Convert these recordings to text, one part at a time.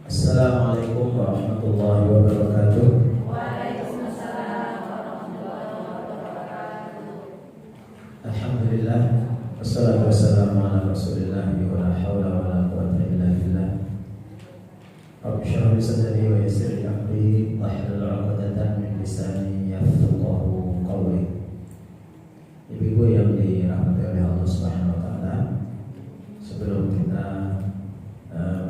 Assalamualaikum warahmatullahi wabarakatuh. Waalaikumsalam warahmatullahi wabarakatuh. Alhamdulillah, wassalatu wassalamu ala rasulillah, wa la hawla wa la quwwata illa billah. Rabbi shrah li sadri wa yassir li amri wahlul 'uqdatam min lisani yafqahu qawli. Ibu-ibu yang dirahmati oleh Allah Subhanahu wa taala, sebelum kita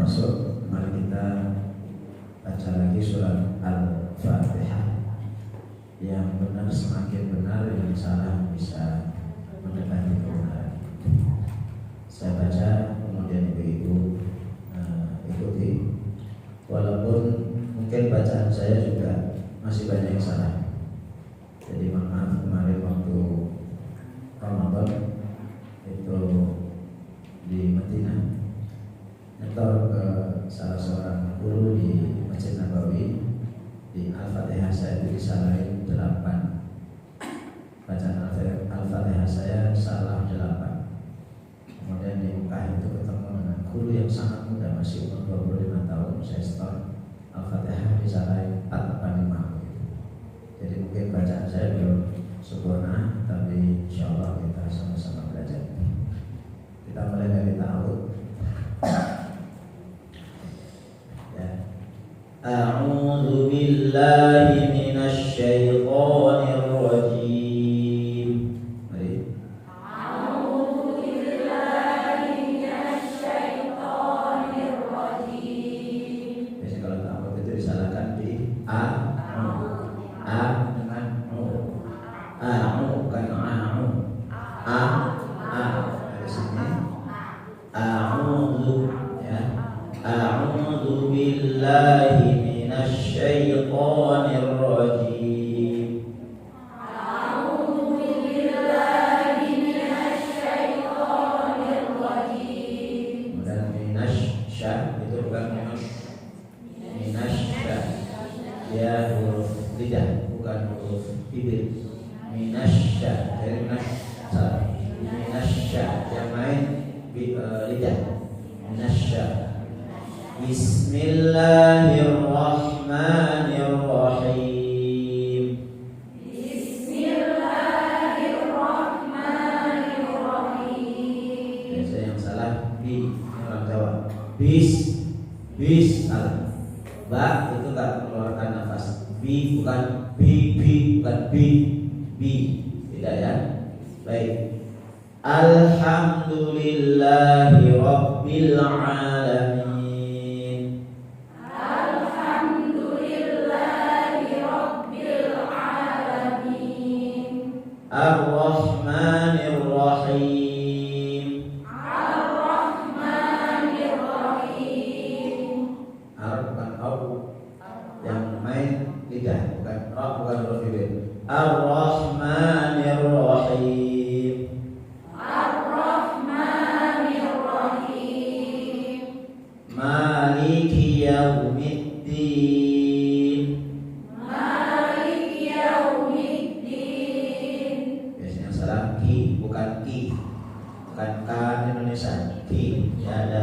masuk, mari kita baca lagi surat Al-Fatihah. Yang benar semakin benar, yang salah bisa mendekati kebenaran. Saya baca, kemudian ibu-ibu ikuti. Walaupun mungkin bacaan saya juga masih banyak yang salah. Jadi mohon maaf, kemarin waktu Ramadan itu di Madinah, nyetor ke salah seorang guru di Masjid Nabawi, di Al-Fatihah saya itu disalahin 8. Bacaan Al-Fatihah saya salah 8. Kemudian di Mekah itu ketemu dengan guru yang sangat muda, masih umur 25 tahun. Saya setor Al-Fatihah disalahin 4 atau 5. Jadi mungkin bacaan saya belum sempurna, tapi insyaallah kita sama-sama belajar. Kita mulai dari ta'awud. A'udzu billahi minasy syaithanir rajim. Mari. A'udzu billahi minasy syaithanir rajim. Biasanya kalau ta'awud itu disalahkan di a dengan bukan dari sini. A'udzu ya. A'udzu billahi minasy syaithanir rajim. A'udzu billahi minasy syaithanir rajim. Dan minasy itu bukan minasy. Dia huruf lidah, bukan huruf bibir. Minasy dari minasy yang main lidah. Minasy. Bismillahirrahmanirrahim. Bismillahirrahmanirrahim. Biasa yang salah bi, ini orang Jawa. Bis salah. Ba itu tak mengeluarkan nafas. Bi bukan bukan bi. Tidak ya. Baik. Alhamdulillahi rabbil alamin. Alhamdulillahi rabbil alamin. Ar-Rahmanir Rahim. Ar-Rahmanir Rahim. Bukan au. Yang main lidah, bukan ra, bukan huruf bibir. Ar-Rahmanir Rahim. Ar-Rahmanir Rahim. Maliki yaumiddin. Maliki yaumiddin. Biasanya salah ki, bukan ki. Bukan k Indonesia. Ki. Ya ada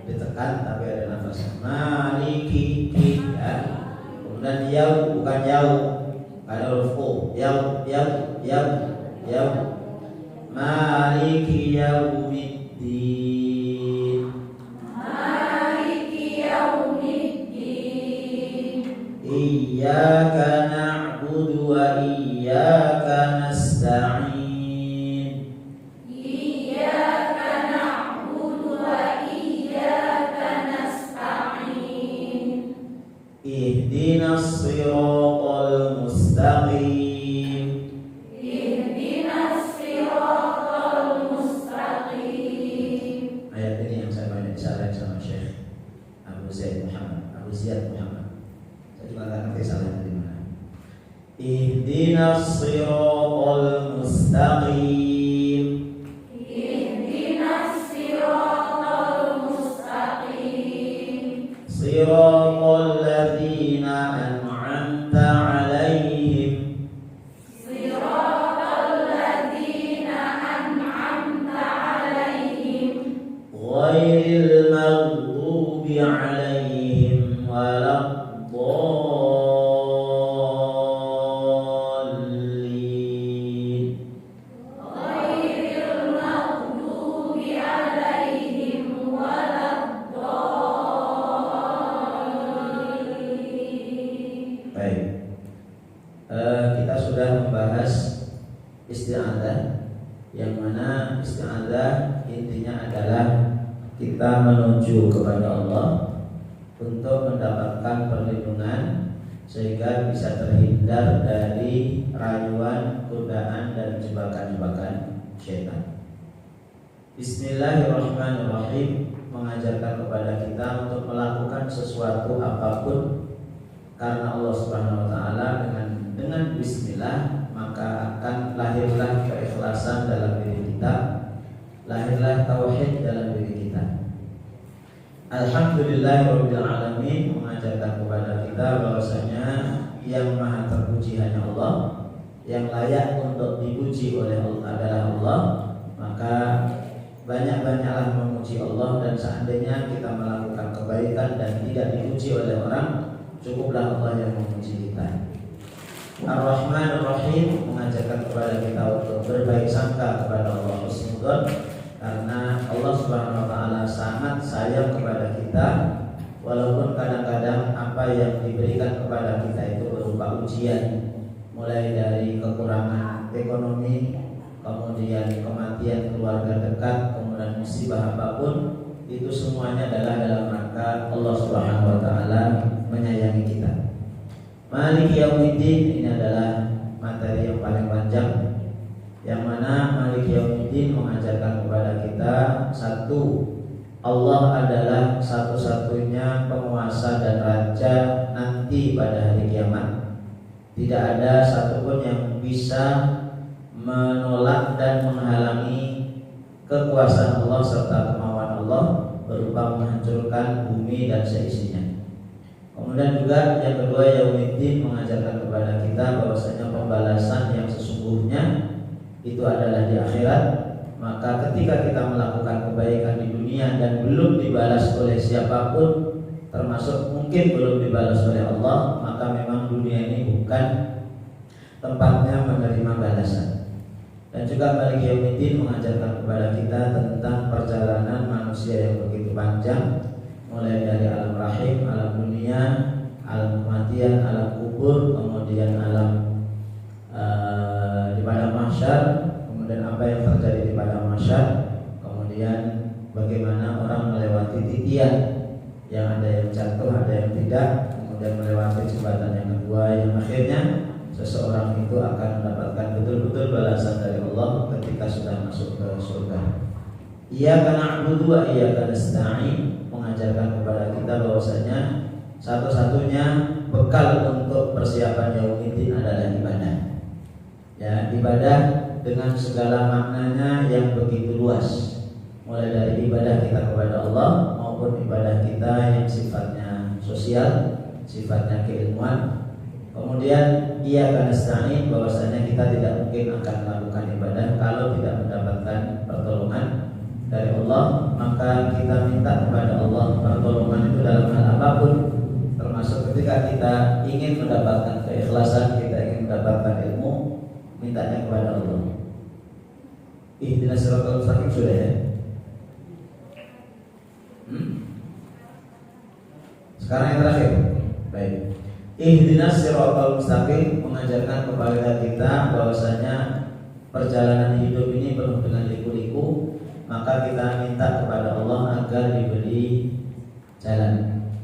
ditekan tapi ada nafas. Maliki ki ya. Kemudian yau bukan yau. Ada huruf o. Yau. Maliki yaumiddin. Maliki yaumiddin. Iyyaka na'budu wa iyyaka nasta'in. Iyyaka na'budu wa iyyaka nasta'in. Ihdinas siratal mustaqim. Ihdinas siratal mustaqim. Ayat ini yang saya banyak disalahin sama Syekh Abu Ziyad Muhammad. Saya juga nggak ngerti salahnya di mana. Ihdinas siratal mustaqim. Ihdinas siratal mustaqim. Siratal ladzina an'amta 'alaihim. Siratal ladzina an'amta 'alaihim. Ghairil maghdubi 'alaihim kita menuju kepada Allah untuk mendapatkan perlindungan sehingga bisa terhindar dari rayuan, godaan dan jebakan-jebakan syaitan. Bismillahirrahmanirrahim mengajarkan kepada kita untuk melakukan sesuatu apapun karena Allah Subhanahu wa taala dengan bismillah maka akan lahirlah keikhlasan dalam diri kita, lahirlah tauhid dalam diri kita. Alhamdulillahirabbil alamin mengajarkan kepada kita bahwasanya yang maha terpuji hanya Allah, yang layak untuk dipuji oleh Allah adalah Allah. Maka banyak-banyaklah memuji Allah, dan seandainya kita melakukan kebaikan dan tidak dipuji oleh orang, cukuplah Allah yang memuji kita. Ar-Rahman Ar-Rahim mengajarkan kepada kita untuk berbaik sangka kepada Allah husnudzon, karena Allah Subhanahu wa taala sangat sayang kepada kita, walaupun kadang-kadang apa yang diberikan kepada kita itu berupa ujian, mulai dari kekurangan ekonomi, kemudian kematian keluarga dekat, kemudian musibah apapun, itu semuanya adalah dalam rangka Allah Subhanahu wa taala menyayangi kita. Maliki Yaumiddin ini adalah materi yang paling panjang, yang mana Maliki Yaumiddin mengajarkan kepada kita satu, Allah adalah satu-satunya penguasa dan raja nanti pada hari kiamat. Tidak ada satupun yang bisa menolak dan menghalangi kekuasaan Allah serta kemauan Allah berupa menghancurkan bumi dan seisinya. Kemudian juga yang kedua, Yaumiddin mengajarkan kepada kita bahwasanya pembalasan yang sesungguhnya itu adalah di akhirat. Maka ketika kita melakukan kebaikan di dunia dan belum dibalas oleh siapapun, termasuk mungkin belum dibalas oleh Allah, maka memang dunia ini bukan tempatnya menerima balasan. Dan juga Maliki Yaumiddin mengajarkan kepada kita tentang perjalanan manusia yang begitu panjang, mulai dari alam rahim, alam dunia, alam kematian, alam kubur, kemudian alam di padang mahsyar, kemudian apa yang terjadi di padang mahsyar, kemudian bagaimana orang melewati titian, yang ada yang jatuh, ada yang tidak, kemudian melewati jembatan yang kedua, yang akhirnya seseorang itu akan mendapatkan betul-betul balasan dari Allah ketika sudah masuk ke surga. Iyyaka na'budu wa iyyaka nasta'in mengajarkan kepada kita bahwasanya satu-satunya bekal untuk persiapan Yaumiddin adalah ibadah. Ya, ibadah dengan segala maknanya yang begitu luas, mulai dari ibadah kita kepada Allah maupun ibadah kita yang sifatnya sosial, sifatnya keilmuan. Kemudian iyyaka nasta'in bahwasanya kita tidak mungkin akan melakukan ibadah kalau tidak mendapatkan pertolongan dari Allah. Maka kita minta kepada Allah pertolongan itu dalam hal apapun, termasuk ketika kita ingin mendapatkan keikhlasan, kita ingin mendapatkan ilmu, mintanya kepada Allah. Ihdinas siratal mustaqim sudah ya? Sekarang yang terakhir. Baik. Ihdinas siratal mustaqim mengajarkan kepada kita bahwasanya perjalanan hidup ini penuh dengan liku-liku. Maka kita minta kepada Allah agar diberi jalan,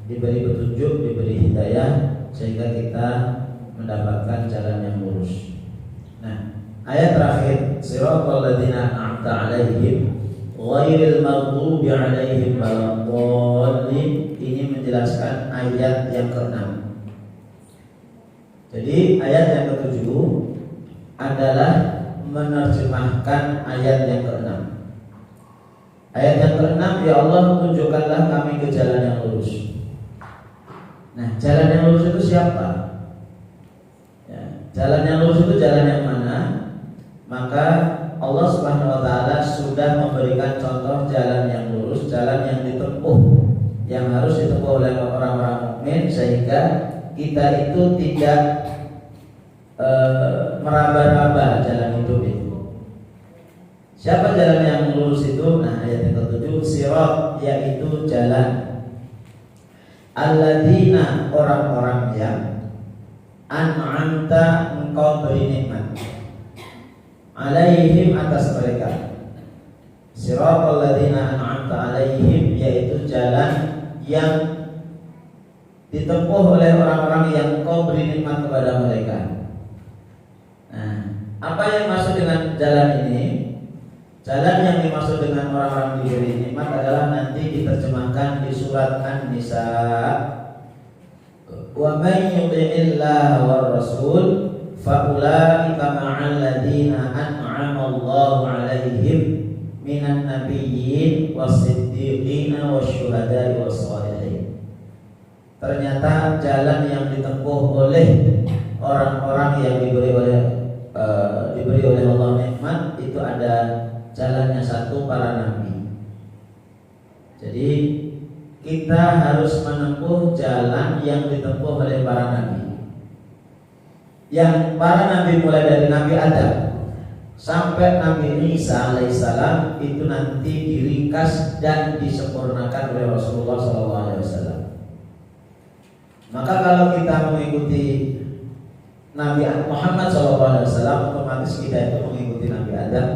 diberi petunjuk, diberi hidayah, sehingga kita mendapatkan jalan yang lurus. Nah, ayat terakhir, siratal ladzina an'amta 'alaihim ghairil maghdubi 'alaihim waladdallin, ini menjelaskan ayat yang ke-6. Jadi ayat yang ke-7 adalah menerjemahkan ayat yang ke-6. Ayat yang ke-6, ya Allah tunjukkanlah kami ke jalan yang lurus. Nah, jalan yang lurus itu siapa? Ya, jalan yang lurus itu jalan yang mana? Maka Allah Subhanahu wa taala sudah memberikan contoh jalan yang lurus, jalan yang ditempuh, yang harus ditempuh oleh orang-orang mukmin, sehingga kita itu tidak meraba-raba jalan hidup itu. Siapa jalan yang lurus itu? Nah, ayat yang ke-7, sirat, yaitu jalan alladzina, orang-orang yang an'amta, engkau beri nikmat, alaihim, atas mereka. Siratal ladzina an'amta 'alaihim, yaitu jalan yang ditempuh oleh orang-orang yang Engkau beri nikmat kepada mereka. Nah, apa yang maksud dengan jalan ini? Jalan yang dimaksud dengan orang-orang diberi nikmat adalah nanti diterjemahkan di surat An-Nisa. Wa may yuti'illaha war rasul fa ulaika ma'al ladzina an'ama Allahu 'alaihim minan nabiyyin was-siddiqin wasyuhada'i was-shalihin. Ternyata jalan yang ditempuh oleh orang-orang yang diberi oleh Allah nikmat itu ada jalannya satu, para nabi. Jadi kita harus menempuh jalan yang ditempuh oleh para nabi. Yang para nabi mulai dari Nabi Adam sampai Nabi Isa alaihissalam itu nanti diringkas dan disempurnakan oleh Rasulullah SAW. Maka kalau kita mengikuti Nabi Muhammad SAW, otomatis kita itu mengikuti Nabi Adam,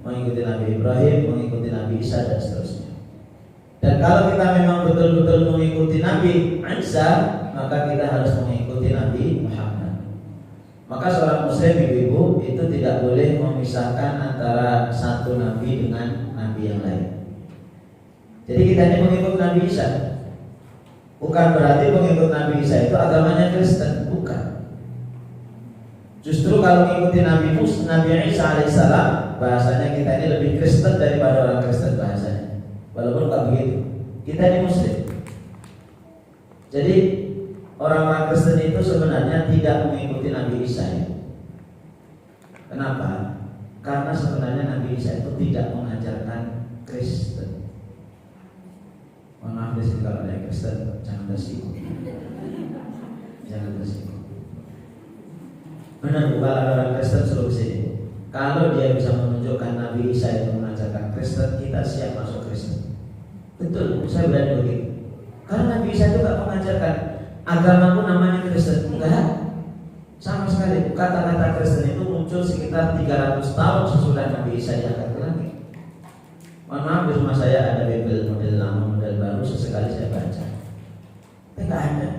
mengikuti Nabi Ibrahim, mengikuti Nabi Isa dan seterusnya. Dan kalau kita memang betul-betul mengikuti Nabi Isa, maka kita harus mengikuti Nabi Muhammad. Maka seorang muslim ibu-ibu itu tidak boleh memisahkan antara satu nabi dengan nabi yang lain. Jadi kita ini mengikut Nabi Isa, bukan berarti mengikut Nabi Isa itu agamanya Kristen, bukan. Justru kalau mengikuti Nabi Isa alaihissalam, bahasanya kita ini lebih Kristen daripada orang Kristen bahasanya. Walaupun tak begitu, kita ini Muslim. Jadi orang-orang Kristen itu sebenarnya tidak mengikuti Nabi Isa ya. Kenapa? Karena sebenarnya Nabi Isa itu tidak mengajarkan Kristen. Mohon maaf di sini kalau ada yang Kristen, jangan tersinggung. Jangan tersinggung. Benar bukan orang Kristen suruh sini. Kalau dia bisa menunjukkan Nabi Isa itu mengajarkan Kristen, kita siap masuk Kristen. Betul, saya berani begitu. Karena Nabi Isa itu tidak mengajarkan agamaku namanya Kristen, enggak. Sama sekali. Kata-kata Kristen itu muncul sekitar 300 tahun sesudah Nabi Isa diangkat ke langit. Mohon maaf, di rumah saya ada Bible model lama, model baru, sesekali saya baca. Tapi enggak ada.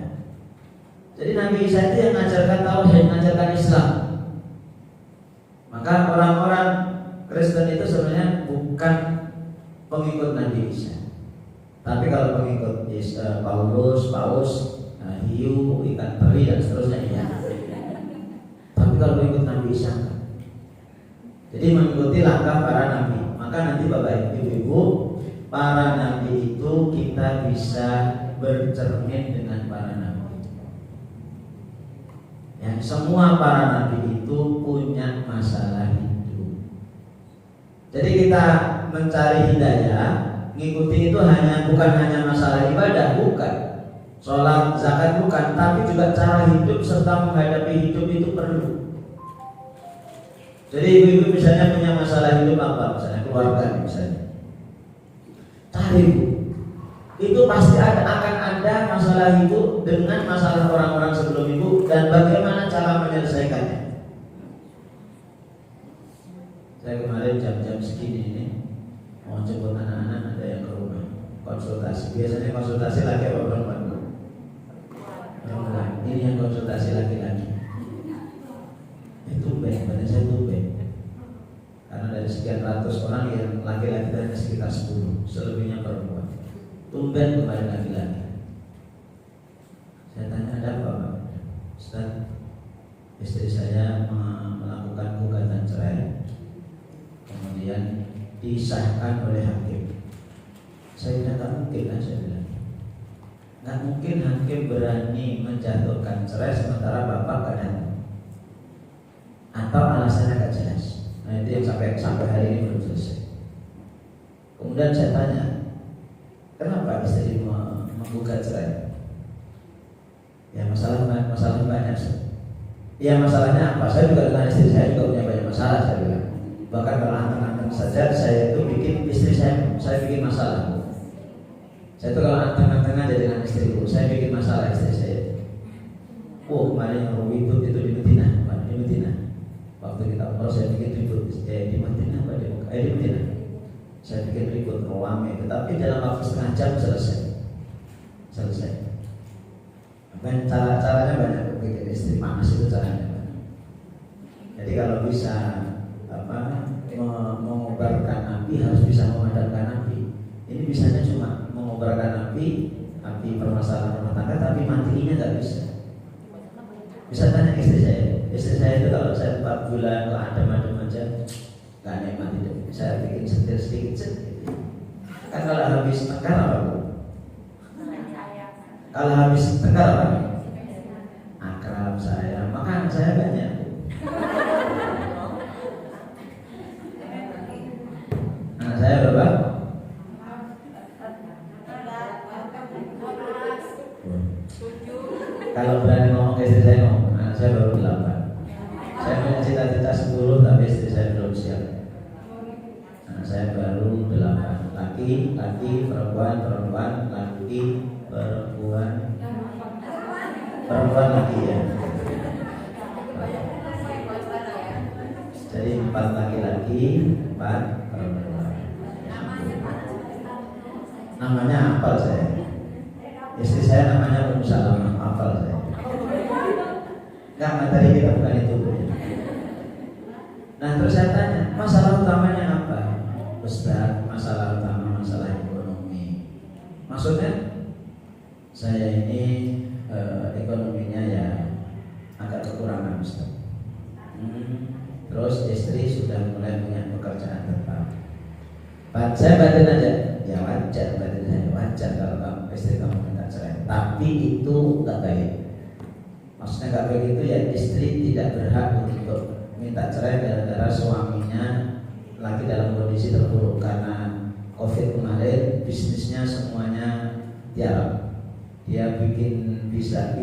Jadi Nabi Isa itu yang mengajarkan tauhid, mengajarkan Islam. Maka orang-orang Kristen itu sebenarnya bukan pengikut Nabi Isa. Tapi kalau pengikut Paus, hiu, ikan teri dan seterusnya ya. Tapi kalau mengikut Nabi Isa, jadi mengikuti langkah para nabi. Maka nanti Bapak Ibu, para nabi itu kita bisa bercermin dengan para nabi. Ya, semua para nabi itu punya masalah hidup. Jadi kita mencari hidayah, ngikuti itu bukan hanya masalah ibadah, bukan. Sholat, zakat bukan, tapi juga cara hidup serta menghadapi hidup itu perlu. Jadi ibu-ibu misalnya punya masalah hidup apa, misalnya keluarga misalnya, cari ibu. Itu pasti akan ada masalah hidup dengan masalah orang-orang sebelum ibu dan bagaimana cara menyelesaikannya. Saya kemarin jam-jam segini ini mau jemput anak-anak, ada yang ke rumah konsultasi. Biasanya konsultasi laki apa perempuan? Ini yang konsultasi laki-laki. Itu benar saya tumben. Karena dari sekian ratus orang yang laki-laki hanya sekitar 10, selebihnya perempuan. Tumben kemarin laki-laki. Saya tanya ada apa Pak? Ustaz, istri saya melakukan gugatan cerai, kemudian disahkan oleh hakim. Saya bilang tak mungkin lah, saya bilang. Nggak mungkin hakim berani menjatuhkan cerai sementara bapak gak datang, atau alasannya gak jelas. Nah itu yang sampai hari ini belum selesai. Kemudian saya tanya, kenapa istri menggugat cerai? Ya masalah banyak. Ya masalahnya apa? Saya juga dengan istri saya juga punya banyak masalah, saya bilang. Bahkan kalau anteng-anteng saja saya itu bikin istri saya bikin masalah. Saya tuh kalau anteng-anteng aja dengan istriku, saya bikin masalah istri saya. Kemarin yang ribut itu di Medina. Waktu kita umroh saya bikin ribut di Medina apa di Medina. Saya bikin ribut ruang itu, tapi dalam waktu setengah jam selesai. Dan caranya banyak, bikin istri panas itu caranya banyak. Jadi kalau bisa mengobarkan api harus bisa memadamkan api. Ini bisanya cuma mengobarkan api permasalahan rumah tangga, tapi matinya nggak bisa. Bisa tanya istri saya itu kalau saya 4 bulan kok adem-adem aja nggak nikmat hidup. Saya bikin setir sedikit. Kan kalau habis tengkar apa Bu? Kalau habis tengkar apa? Akrab saya, makan saya banyak. Anak saya berapa? Kalau berani ngomong ke istri saya ngomong, anak saya baru 8. Saya punya cita-cita 10 tapi istri saya belum siap. Anak saya baru 8. Laki, perempuan, laki, perempuan laki ya. Jadi 4 laki-laki, 4 perempuan. Namanya hafal saya. Istri saya namanya Ummu Salamah, hafal saya. Enggak, materi kita bukan itu. Nah terus saya tanya, masalah utamanya apa? Ustaz, masalah utama masalah ekonomi. Maksudnya saya ini ekonominya ya agak kekurangan Ustaz. Terus istri sudah mulai punya pekerjaan tetap. Saya batin aja, ya wajar, batin saya wajar kalau istri kamu minta cerai. Tapi itu nggak baik. Maksudnya nggak baik itu ya istri tidak berhak untuk minta cerai gara-gara suaminya lagi dalam kondisi terpuruk karena COVID kemarin, bisnisnya semuanya tiarap. Dia bikin pisah.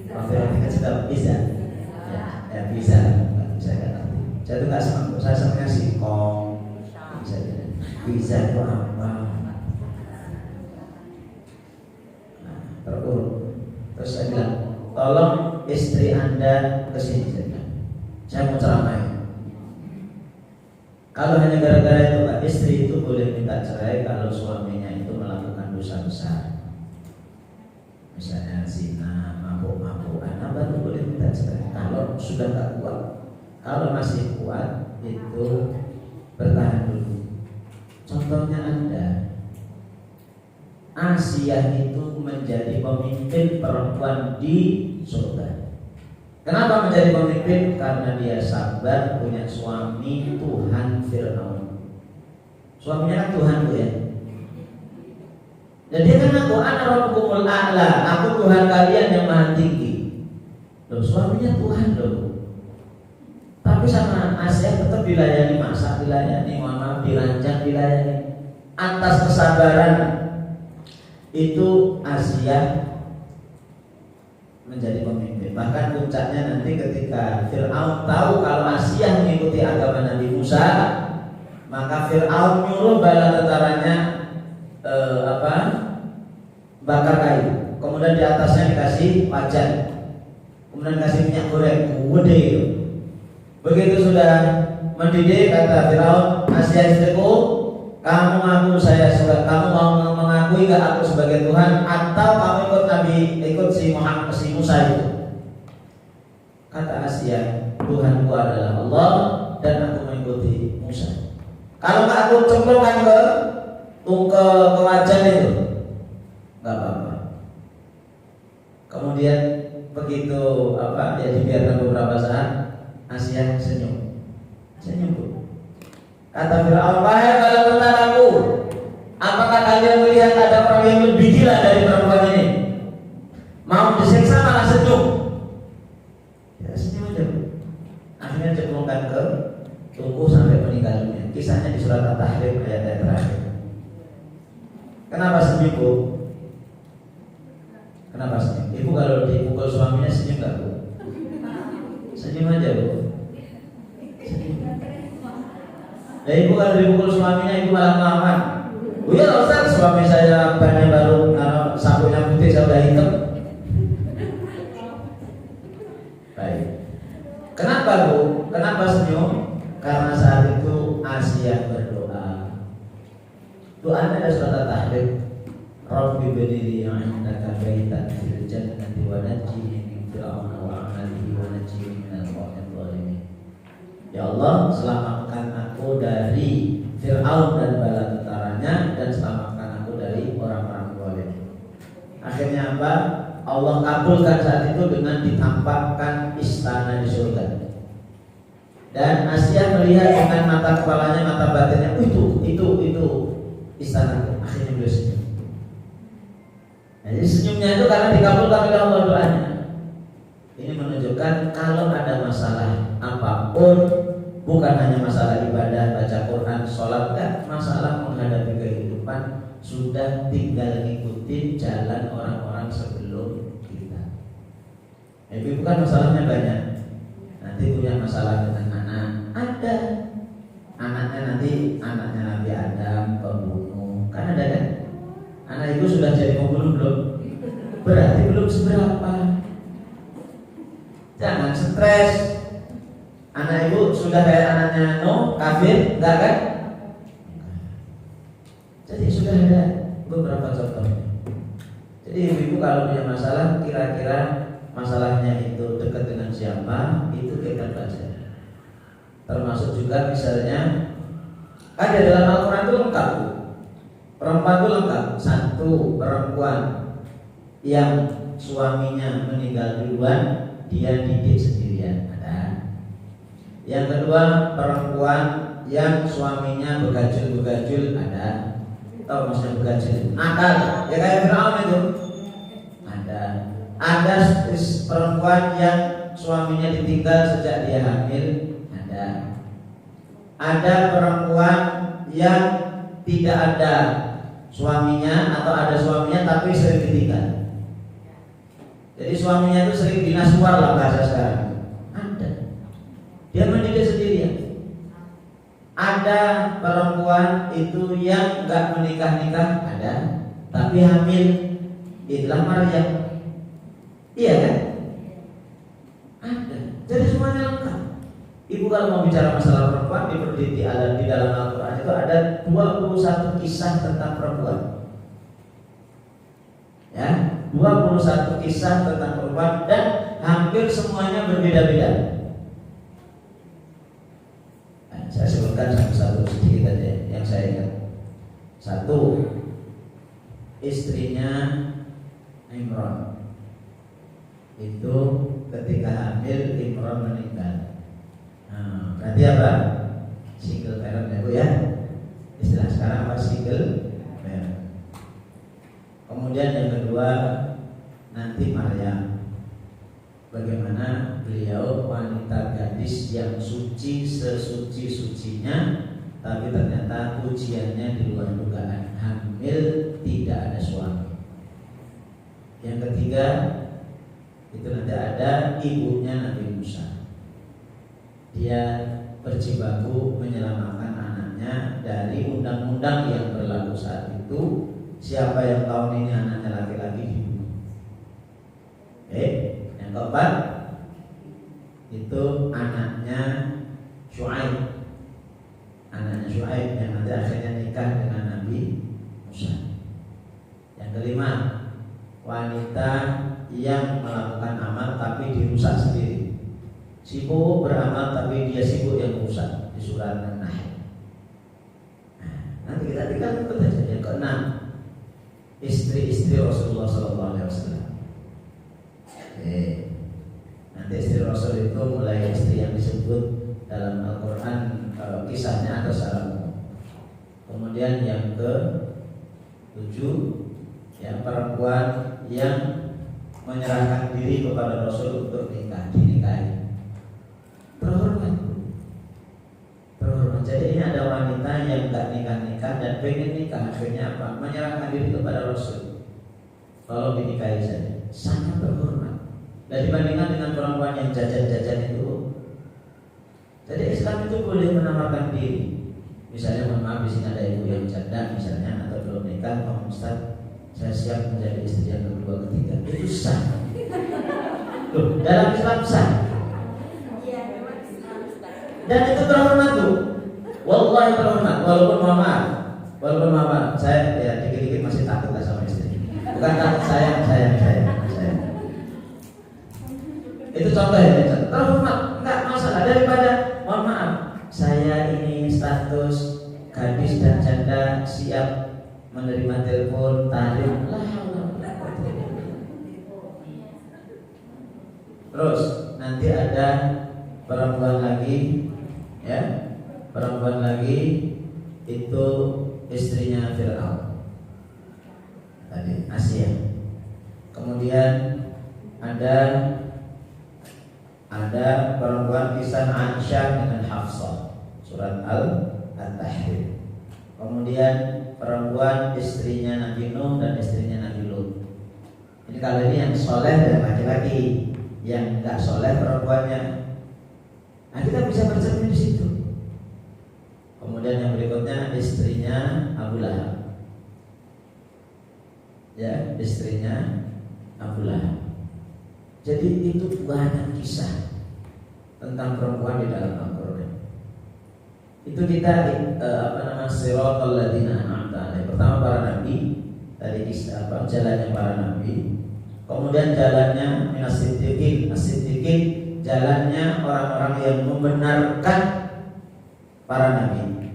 Waktu kecil pisah. Ya bisa kan. Saya tuh nggak sempat, saya sebenarnya singkong. Bisa itu apa? Nah, terus saya bilang, tolong istri Anda kesini saja. Saya mau ceramah. Kalau hanya gara-gara itu Pak, istri itu boleh minta cerai kalau suaminya itu melakukan dosa besar. Misalnya zina, mabuk-mabukan, baru boleh minta cerai. Kalau sudah tak kuat, kalau masih kuat itu bertahan dulu. Contohnya Anda, Asia itu menjadi pemimpin perempuan di surga. Kenapa menjadi pemimpin? Karena dia sabar, punya suami Tuhan Fir'aun. Suaminya kan Tuhan tuh ya. Dan dia kan aku ana rabbukumul a'la, aku Tuhan kalian yang maha tinggi. Loh, suaminya Tuhan loh. Tapi sama Asia tetap dilayani, masak dilayani, mohon maaf dirancang dilayani. Atas kesabaran itu Asia menjadi pemimpin. Bahkan puncaknya nanti ketika Fir'aun tahu kalau Asia mengikuti agama Nabi Musa, maka Fir'aun nyuruh bala tentaranya bakar kayu. Kemudian di atasnya dikasih wajan, kemudian kasih minyak goreng gede itu. Begitu sudah mendidih, kata Fir'aun, Asia istriku, kamu ngaku saya sudah, kamu mau mengakui gak aku sebagai Tuhan atau kamu ikut si Musa itu? Kata Asia, Tuhanku adalah Allah dan aku mengikuti Musa. Kalau nggak aku cemplungkan ke wajan itu, nggak apa-apa. Kemudian begitu ya dibiarkan beberapa saat, Asia senyum. Kata Fir'aun, wahai bala tentaraku, apakah kalian melihat ada orang yang lebih gila dari perempuan ini? Mau disiksa malah senyum. Ya senyum aja. Akhirnya cemplungkan ke tungku sampai meninggal dunia. Kisahnya di surat At-Tahrim ayat terakhir. Kenapa senyum Bu? Kenapa senyum? Ibu kalau dipukul suaminya senyum nggak Bu? Senyum aja Bu. Nah, ibu kalau dipukul suaminya ibu malah ngelawan. Oh iya Ustaz, suami saya bannya baru sapunya putih, saya udah hitam. Baik. Kenapa Bu? Kenapa senyum? Karena saat itu Doanya ada surat At-Tahrim. Rabbi bnili 'indaka baitan fil jannati wa najjini min fir'auna wa 'amalihi wa najjini minal qawmi dhalimin. Ya Allah, selamatkan aku dari Fir'aun dan bala tentaranya, dan selamatkan aku dari orang-orang zalim. Akhirnya apa? Allah kabulkan saat itu dengan ditampakkan istana di surga. Dan Asia melihat dengan mata kepalanya, mata batinnya, itu istana. Akhirnya beliau senyum. Jadi senyumnya itu karena dikabulkan oleh Allah doanya. Ini menunjukkan kalau ada masalah apapun, bukan hanya masalah ibadah, baca Quran, sholat, enggak, masalah menghadapi kehidupan, sudah tinggal ngikutin jalan orang-orang sebelum kita. Jadi bukan masalahnya banyak. Nanti punya masalah dengan anak, ada. Anaknya Nabi Adam pembunuh, kan ada kan? Anak ibu sudah jadi pembunuh belum? Berarti belum seberapa. Jangan stres. Anak ibu sudah kayak anaknya kafir, enggak kan? Jadi sudah ada beberapa contoh. Jadi ibu kalau punya masalah, kira-kira masalahnya itu dekat dengan siapa, itu kita baca. Termasuk juga misalnya ada dalam Al-Quran itu lengkap. Perempuan itu lengkap. Satu, perempuan yang suaminya meninggal duluan, dia didik sendirian, ada. Yang kedua, perempuan yang suaminya begajul, ada. Tahu maksudnya begajul? Nakal, ya kayak Fir'aun itu. Ada perempuan yang suaminya ditinggal sejak dia hamil, ada. Ada perempuan yang tidak ada suaminya atau ada suaminya tapi sering ditinggal. Jadi suaminya itu sering dinas luar lah bahasa sekarang. Ada. Dia mendidik sendirian. Ada perempuan itu yang enggak menikah-nikah, ada, tapi hamil. Itulah Maryam. Iya kan? Ada. Jadi semuanya lengkap. Ibu kalau mau bicara masalah perempuan di dalam Al-Quran itu ada 21 kisah tentang perempuan. Ya, 21 kisah tentang perempuan dan hampir semuanya berbeda-beda. Nah, saya sebutkan satu-satu sedikit aja yang saya ingat. Satu, istrinya Imran. Itu ketika hamil Imran meninggal. Nah, berarti apa? Single parent ya Bu ya. Istilah sekarang apa? Single parent. Kemudian yang kedua nanti Maryam. Bagaimana beliau wanita gadis yang suci sesuci-sucinya, tapi ternyata ujiannya di luar dugaan, hamil tidak ada suami. Yang ketiga itu nanti ada ibunya Nabi Musa. Dia berjibaku menyelamatkan anaknya dari undang-undang yang berlaku saat itu. Siapa yang tahun ini anaknya laki-laki dibunuh. Yang keempat itu anaknya Syuaib. Anaknya Syuaib yang nanti akhirnya nikah dengan Nabi Musa. Yang kelima, wanita yang melakukan amal tapi dirusak sendiri. Sibuk beramal tapi dia sibuk yang rusak, di surat An-Nahl. Nanti kita tinggal ikut aja. Yang keenam, istri-istri Rasulullah SAW. Nanti istri Rasul itu mulai istri yang disebut dalam Al-Quran kisahnya atau secara umum. Kemudian yang ke-7, yang perempuan yang menyerahkan diri kepada Rasul untuk dinikahi. Terhormat. Jadi ini ada wanita yang enggak nikah-nikah dan pengen nikah, akhirnya apa? Menyerahkan diri kepada Rasul. Kalau dinikahi saja, sangat terhormat. Dan dibandingkan dengan perempuan yang jajan-jajan itu. Jadi Islam itu boleh menawarkan diri. Misalnya, mohon maaf di sini ada ibu yang janda misalnya atau belum nikah, Pak Ustaz, saya siap menjadi istri yang kedua, ketiga. Itu sah. Loh, dalam Islam sah. Dan itu terhormat tuh. Wallahi terhormat. Walaupun mohon maaf, Walaupun mama saya ya dikit-dikit masih takut lah sama istri. Bukan takut sayang. Itu contoh ya. Terhormat, enggak masalah daripada mohon maaf. Saya ini status gadis dan janda siap menerima telepon, tarik. Terus nanti ada perempuan lagi, ya, perempuan lagi itu istrinya Fir'aun tadi, Asia. Kemudian ada perempuan kisah Aisyah dengan Hafsah, surat Al-Tahrim. Kemudian perempuan istrinya Nabi Nuh dan istrinya Nabi Lut. Ini kalau ini yang soleh dan laki-laki, yang enggak soleh perempuannya. Nah, kita bisa bercermin di situ. Kemudian yang berikutnya istrinya Abu Lahab. Ya, istrinya Abu Lahab. Jadi itu banyak kisah tentang perempuan di dalam Al-Quran. Itu kita siratal ladzina an'amta alaihim. Pertama para nabi, tadi jalannya para nabi. Kemudian jalannya as-siddiqin, jalannya orang-orang yang membenarkan para nabi.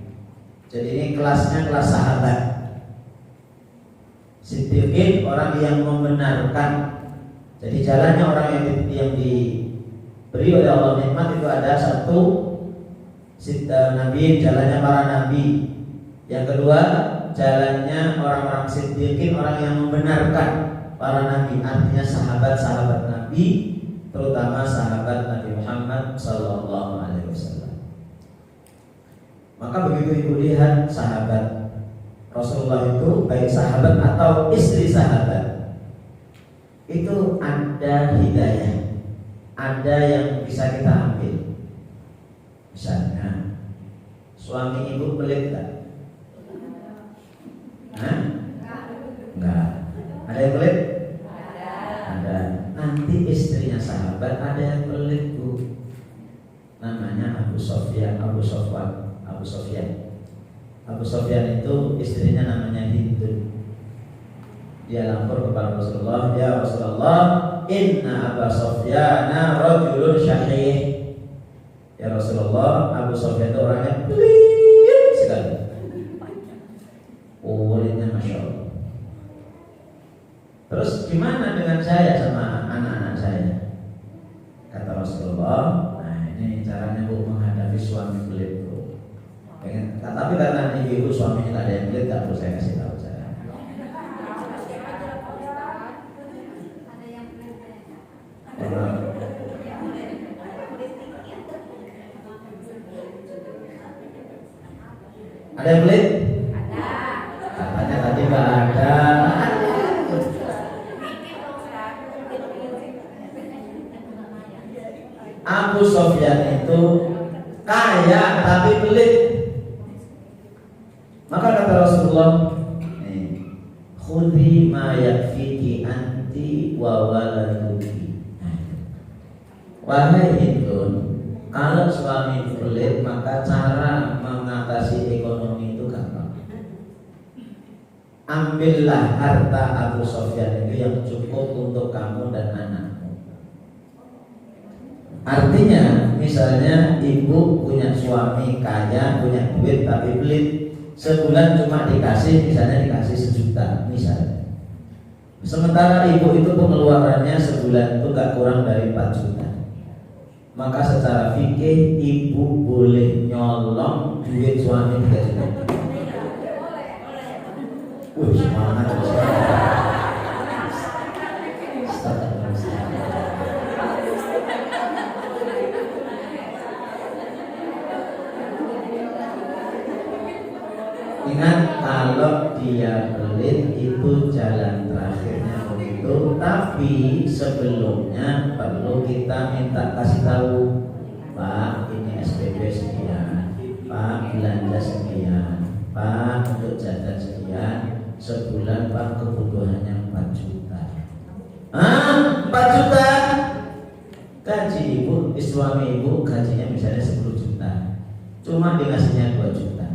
Jadi ini kelasnya kelas sahabat. Siddiqin orang yang membenarkan. Jadi jalannya orang yang diberi oleh Allah nikmat itu ada satu nabi, jalannya para nabi. Yang kedua, jalannya orang-orang siddiqin, orang yang membenarkan para nabi, artinya sahabat-sahabat nabi, terutama sahabat Nabi Muhammad sallallahu alaihi wasallam. Maka begitu ibu lihat sahabat Rasulullah itu, baik sahabat atau istri sahabat, itu ada hidayah, ada yang bisa kita ambil. Misalnya suami ibu pelit enggak? Enggak. Ada yang pelit? Ada. Nanti istrinya sahabat ada yang pelit, Bu. Namanya Abu Sofyan. Abu Sofyan itu istrinya namanya Hindun. Dia lapor kepada Rasulullah, "Ya Rasulullah, inna Abu Sofyan rajulun syahih." Ya Rasulullah, Abu Sofyan itu orangnya pelit sekali. Pelitnya Masya Allah. Terus gimana dengan saya sama anak-anak saya? Kata Rasulullah, nah ini caranya Bu menghadapi suami pelit, Bu. Tapi karena ibu suaminya tidak ada yang pelit, tak perlu saya kasih tahu saya. Ada yang pelit? Ada. Katanya tadi nggak ada. Abu Sofyan itu kaya tapi pelit. Maka kata Rasulullah, khudhi ma yakfiki anti wa waladuki. Wahai Hindun, kalau suami pelit, maka cara mengatasi ekonomi itu gampang. Ambillah harta Abu Sofyan itu yang cukup untuk kamu dan anakmu. Artinya, misalnya ibu punya suami kaya, punya duit tapi pelit, sebulan cuma dikasih 1 juta misalnya. Sementara ibu itu pengeluarannya sebulan itu gak kurang dari 4 juta. Maka secara fikih ibu boleh nyolong duit suami 3 juta. Semangat. Ingat, kalau dia pelit itu jalan terakhirnya begitu. Tapi sebelumnya perlu kita minta kasih tahu, Pak, ini SPP sekian, Pak belanja sekian, Pak untuk jajan sekian, sebulan Pak kebutuhannya 4 juta. 4 juta? Gaji ibu, suami ibu gajinya misalnya 10 juta, cuma dikasihnya 2 juta.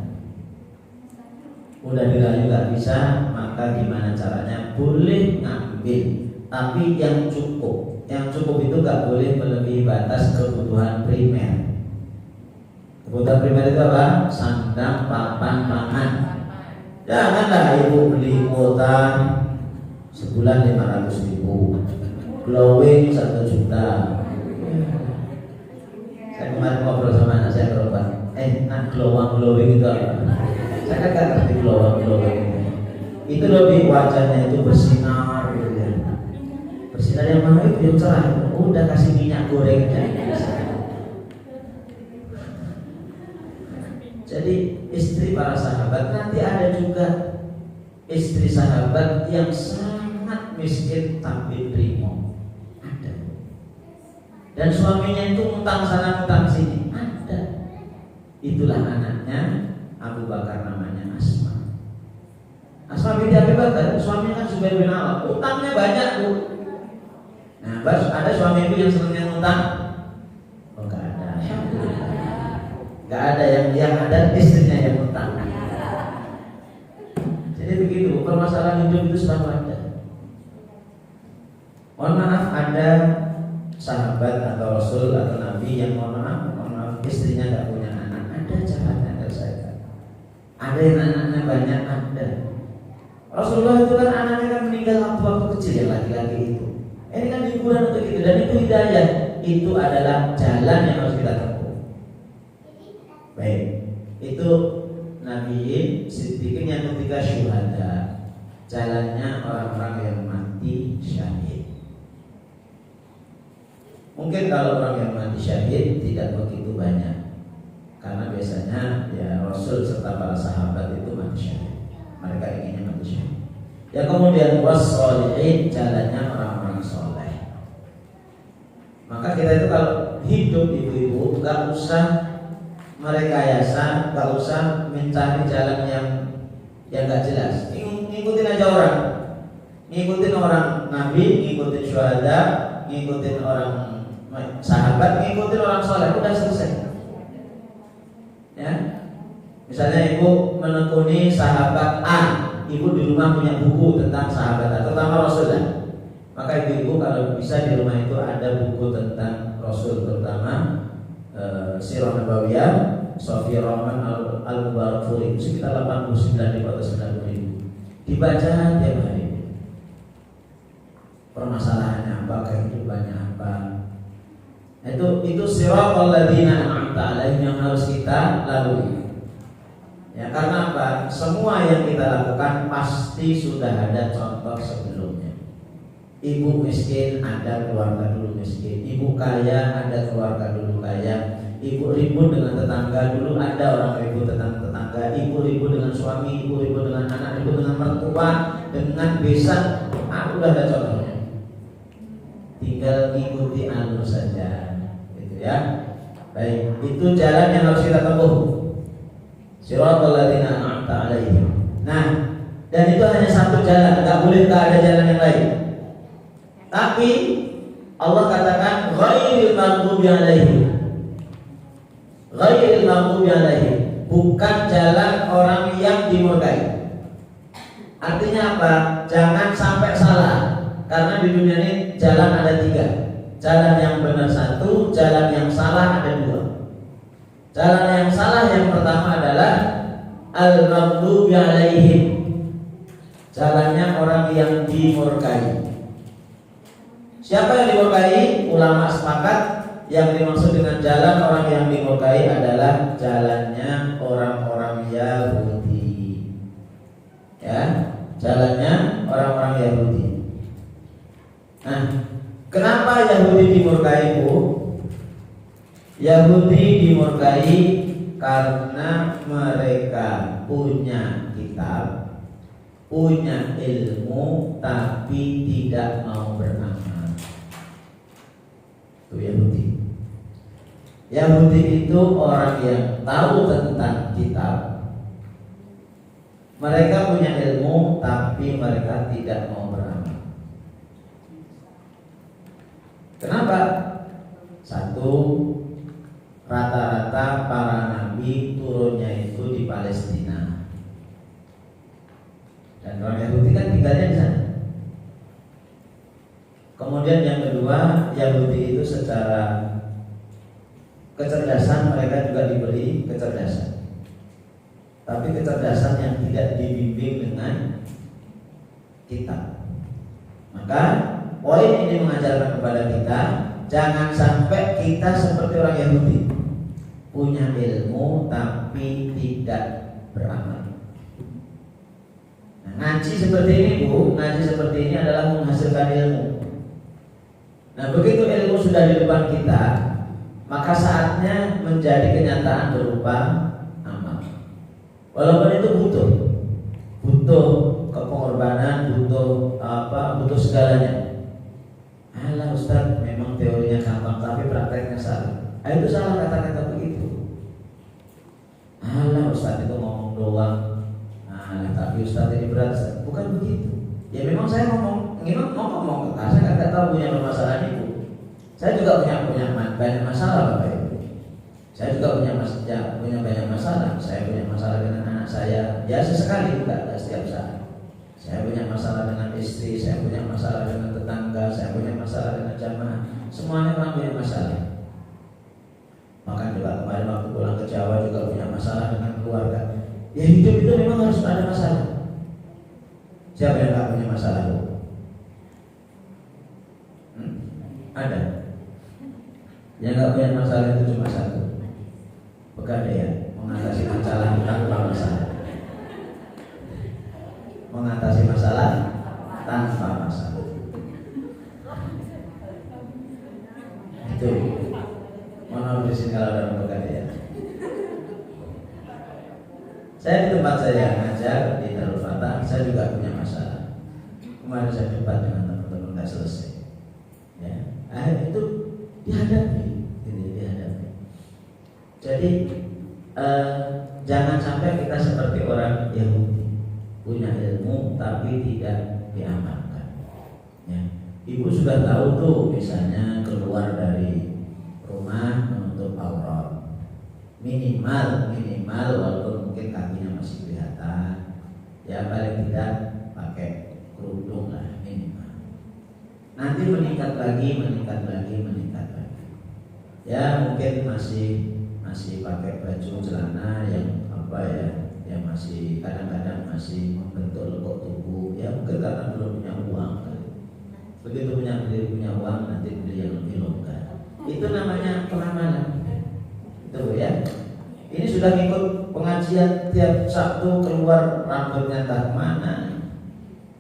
Udah nggak bisa, maka gimana caranya? Boleh ngambil, tapi yang cukup. Yang cukup itu nggak boleh melebihi batas kebutuhan primer. Kebutuhan primer itu apa? Sandang, papan, pangan. Janganlah ibu beli kuota sebulan 500.000, glowing 1 juta. Saya kemarin ngobrol sama anak saya berobat. Glowing itu apa? Saya kan ngerti glowing itu lebih wajahnya itu bersinar gitu ya. Bersinar yang mana itu yang cerah. Udah kasih minyak goreng aja. Jadi istri para sahabat, nanti ada juga istri sahabat yang sangat miskin tapi terima. Ada. Dan suaminya itu utang sana utang sini. Ada. Itulah anaknya Abu Bakar, namanya Asma. Asma binti Abi Bakar, suaminya kan Zubair bin Awam, utangnya banyak tuh. Nah, ada suami itu yang senangnya utang? Oh, enggak ada. Enggak ada, yang ada istrinya yang utang. Jadi begitu, permasalahan hidup itu selalu ada. Mohon maaf, ada sahabat atau Rasul atau Nabi yang mohon maaf istrinya enggak punya anak. Ada caranya selesaikan. Ada yang anaknya banyak, ada. Rasulullah itu kan anaknya kan meninggal waktu kecil ya, laki-laki itu. Ini kan hiburan untuk kita, dan itu hidayah. Itu adalah jalan yang harus kita tempuh. Baik, itu Nabi Siddiqin yang ketika syuhada, jalannya orang-orang yang mati syahid. Mungkin kalau orang yang mati syahid tidak begitu banyak, karena biasanya ya Rasul serta para sahabat itu mati syahid. Mereka inginnya mati syahid. Ya kemudian was-sholihin, jalannya orang-orang soleh. Maka kita itu kalau hidup ibu-ibu gak usah merekayasa, gak usah mencari jalan yang gak jelas. Ngikutin aja orang, ngikutin orang Nabi, ngikutin syuhada, ngikutin orang sahabat, ngikutin orang soleh, udah selesai. Ya, misalnya ibu menekuni sahabat A, ibu di rumah punya buku tentang sahabat A, terutama Rasulullah. Maka ibu-ibu kalau bisa di rumah itu ada buku tentang Rasul, terutama Sirah Nabawiyah, Sofia Rahman Al-Mubarakfuri, sekitar 89 atau 90.000. Dibaca tiap hari. Permasalahannya apa, kehidupannya apa. Itu siratal ladzina an'amta 'alaihim yang harus kita lalui. Ya, karena apa? Semua yang kita lakukan pasti sudah ada contoh sebelumnya. Ibu miskin, ada keluarga dulu miskin. Ibu kaya, ada keluarga dulu kaya. Ibu ribut dengan tetangga, dulu ada orang ribut tentang tetangga. Ibu ribut dengan suami, ibu ribut dengan anak, ribut dengan mertua, dengan besan. Udah ada contohnya. Tinggal ikuti alur saja, gitu ya. Baik, itu jalan yang harus kita tempuh. Siratal ladzina an'amta 'alaihim. Nah, dan itu hanya satu jalan, enggak boleh ada jalan yang lain. Tapi Allah katakan ghairil maghdubi 'alaihim. Ghairil maghdubi 'alaihim, bukan jalan orang yang dimurkai. Artinya apa? Jangan sampai salah. Karena di dunia ini jalan ada 3. Jalan yang benar 1, jalan yang salah ada 2. Jalan yang salah yang pertama adalah al-maghdubi 'alaihim. Jalannya orang yang dimurkai. Siapa yang dimurkai? Ulama sepakat yang dimaksud dengan jalan orang yang dimurkai adalah jalannya orang-orang Yahudi. Ya, jalannya orang-orang Yahudi. Nah, kenapa Yahudi dimurkai, Bu? Yahudi dimurkai karena mereka punya kitab, punya ilmu, tapi tidak mau beramal. Itu Yahudi. Yahudi itu orang yang tahu tentang kitab, mereka punya ilmu, tapi mereka tidak mau beramal. Kenapa? 1, rata-rata para nabi turunnya itu di Palestina. Dan orang Yahudi kan tinggalnya di sana. Kemudian yang kedua, Yahudi itu secara kecerdasan mereka juga diberi kecerdasan. Tapi kecerdasan yang tidak dibimbing dengan kitab. Maka poin ini mengajarkan kepada kita, jangan sampai kita seperti orang Yahudi, punya ilmu tapi tidak beramal. Nah, ngaji seperti ini Bu, ngaji seperti ini adalah menghasilkan ilmu. Nah, begitu ilmu sudah di depan kita, maka saatnya menjadi kenyataan berupa amal. Walaupun itu butuh kepengorbanan, butuh segalanya. Alah Ustaz, memang teorinya gampang tapi prakteknya salah. Itu salah kata-kata begitu. Alah Ustaz itu ngomong doang. Alah tapi Ustaz ini berat. Bukan begitu. Ya memang saya ngomong saya nggak tahu punya permasalahan itu. Saya juga punya banyak masalah Bapak Ibu. Saya juga punya banyak masalah. Saya punya masalah dengan anak saya. Ya sesekali, tidak setiap saat. Saya punya masalah dengan istri, saya punya masalah dengan tetangga, saya punya masalah dengan jamaah. Semuanya orang punya masalah. Maka juga kemarin waktu pulang ke Jawa juga punya masalah dengan keluarga. Ya hidup itu memang harus ada masalah. Siapa yang nggak punya masalah? Ada. Yang nggak punya masalah itu cuma satu, pegadaian, mengatasi masalah tanpa masalah. Mengatasi masalah tanpa masalah. Itu mana di sini kalau dalam pegadaian. Saya di tempat saya ngajar di Darul Fatah, saya juga punya masalah. Kemarin saya debat dengan teman-teman nggak selesai. Ya, itu dihadapi. Jadi jangan sampai kita seperti orang Yahudi, punya ilmu tapi tidak diamalkan. Ya. Ibu sudah tahu tuh, misalnya keluar dari rumah menutup aurat, minimal walaupun mungkin kakinya masih kelihatan, ya paling tidak pakai kerudung lah minimal. Nanti meningkat lagi. Ya mungkin masih pakai baju celana yang masih kadang-kadang masih membentuk lekuk tubuh. Ya mungkin karena belum punya uang. Begitu punya uang nanti beli yang lebih longgar. Itu namanya pengamalan. Itu ya. Ini sudah ngikut pengajian tiap Sabtu, keluar rambutnya entah kemana.